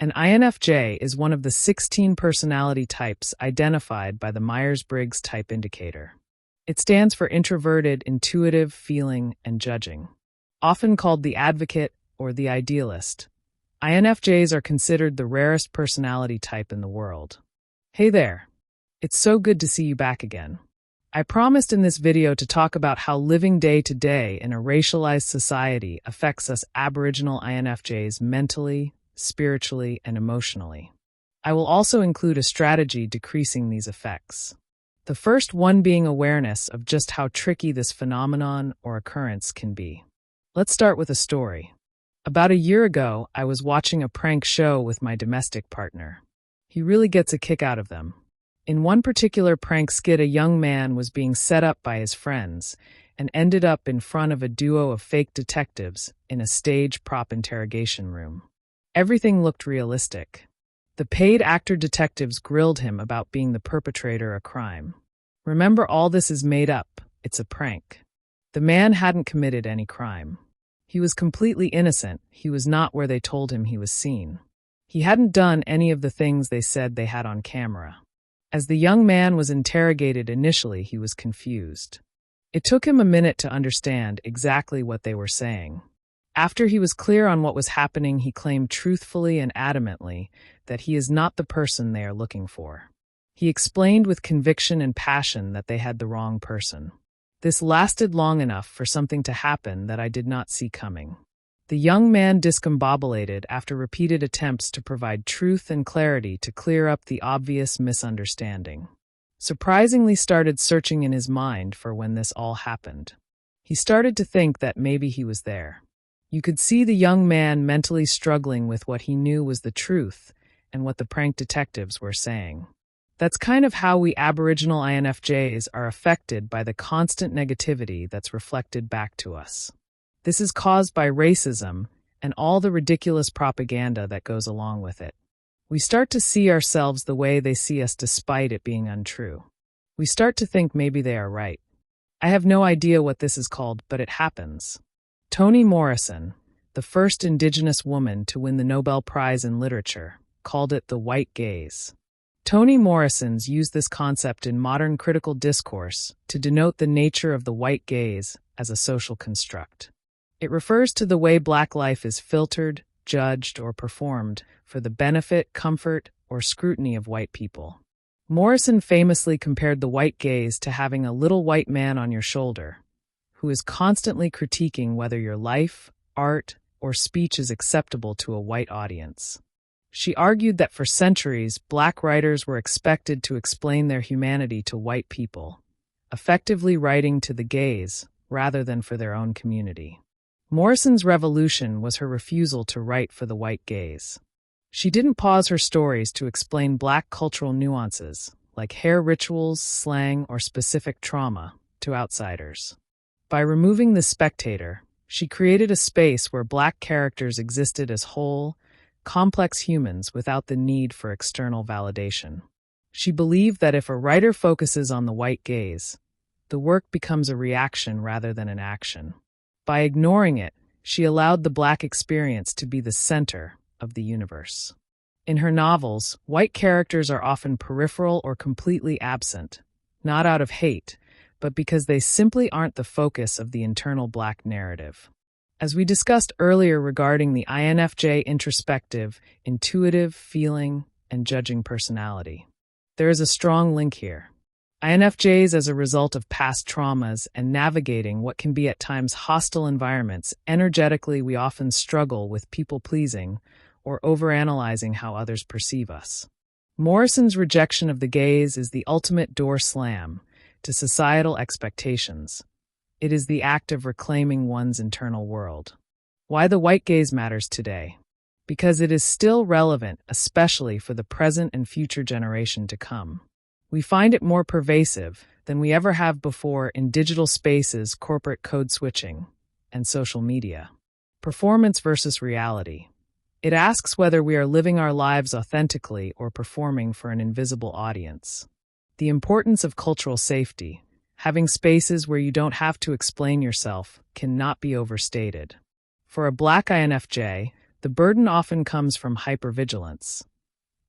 An INFJ is one of the 16 personality types identified by the Myers-Briggs Type Indicator. It stands for introverted, intuitive, feeling, and judging. Often called the advocate or the idealist, INFJs are considered the rarest personality type in the world. Hey there! It's so good to see you back again. I promised in this video to talk about how living day to day in a racialized society affects us Aboriginal INFJs mentally, spiritually, and emotionally. I will also include a strategy decreasing these effects. The first one being awareness of just how tricky this phenomenon or occurrence can be. Let's start with a story. About a year ago, I was watching a prank show with my domestic partner. He really gets a kick out of them. In one particular prank skit, a young man was being set up by his friends and ended up in front of a duo of fake detectives in a stage prop interrogation room. Everything looked realistic. The paid actor detectives grilled him about being the perpetrator of a crime. Remember, all this is made up. It's a prank. The man hadn't committed any crime. He was completely innocent. He was not where they told him he was seen. He hadn't done any of the things they said they had on camera. As the young man was interrogated initially, he was confused. It took him a minute to understand exactly what they were saying. After he was clear on what was happening, he claimed truthfully and adamantly that he is not the person they are looking for. He explained with conviction and passion that they had the wrong person. This lasted long enough for something to happen that I did not see coming. The young man discombobulated after repeated attempts to provide truth and clarity to clear up the obvious misunderstanding. Surprisingly started searching in his mind for when this all happened. He started to think that maybe he was there. You could see the young man mentally struggling with what he knew was the truth and what the prank detectives were saying. That's kind of how we Aboriginal INFJs are affected by the constant negativity that's reflected back to us. This is caused by racism and all the ridiculous propaganda that goes along with it. We start to see ourselves the way they see us despite it being untrue. We start to think maybe they are right. I have no idea what this is called, but it happens. Toni Morrison, the first Indigenous woman to win the Nobel Prize in Literature, called it the white gaze. Toni Morrison's used this concept in modern critical discourse to denote the nature of the white gaze as a social construct. It refers to the way Black life is filtered, judged, or performed for the benefit, comfort, or scrutiny of white people. Morrison famously compared the white gaze to having a little white man on your shoulder, who is constantly critiquing whether your life, art, or speech is acceptable to a white audience. She argued that for centuries, Black writers were expected to explain their humanity to white people, effectively writing to the gaze rather than for their own community. Morrison's revolution was her refusal to write for the white gaze. She didn't pause her stories to explain Black cultural nuances, like hair rituals, slang, or specific trauma, to outsiders. By removing the spectator, she created a space where Black characters existed as whole, complex humans without the need for external validation. She believed that if a writer focuses on the white gaze, the work becomes a reaction rather than an action. By ignoring it, she allowed the Black experience to be the center of the universe. In her novels, white characters are often peripheral or completely absent, not out of hate, but because they simply aren't the focus of the internal Black narrative. As we discussed earlier regarding the INFJ introspective, intuitive, feeling, and judging personality, there is a strong link here. INFJs, as a result of past traumas and navigating what can be at times hostile environments, energetically we often struggle with people-pleasing or overanalyzing how others perceive us. Morrison's rejection of the gaze is the ultimate door slam to societal expectations. It is the act of reclaiming one's internal world. Why the white gaze matters today? Because it is still relevant, especially for the present and future generation to come. We find it more pervasive than we ever have before in digital spaces, corporate code switching, and social media. Performance versus reality. It asks whether we are living our lives authentically or performing for an invisible audience. The importance of cultural safety. Having spaces where you don't have to explain yourself cannot be overstated. For a Black INFJ, The burden often comes from hypervigilance,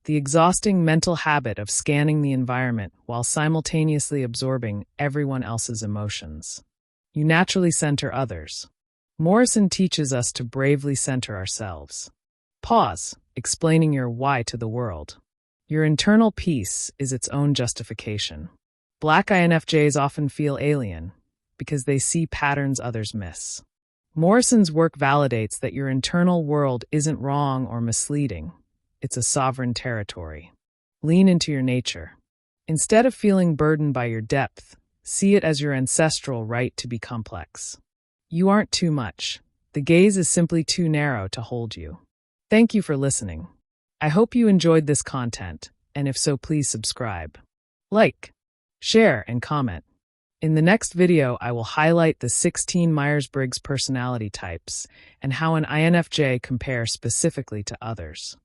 the exhausting mental habit of scanning the environment while simultaneously absorbing everyone else's emotions. You naturally center others. Morrison teaches us to bravely center ourselves. Pause, explaining your why to the world. Your internal peace is its own justification. Black INFJs often feel alien because they see patterns others miss. Morrison's work validates that your internal world isn't wrong or misleading. It's a sovereign territory. Lean into your nature. Instead of feeling burdened by your depth, see it as your ancestral right to be complex. You aren't too much. The gaze is simply too narrow to hold you. Thank you for listening. I hope you enjoyed this content, and if so, please subscribe. Like, share, and comment. In the next video, I will highlight the 16 Myers-Briggs personality types and how an INFJ compares specifically to others.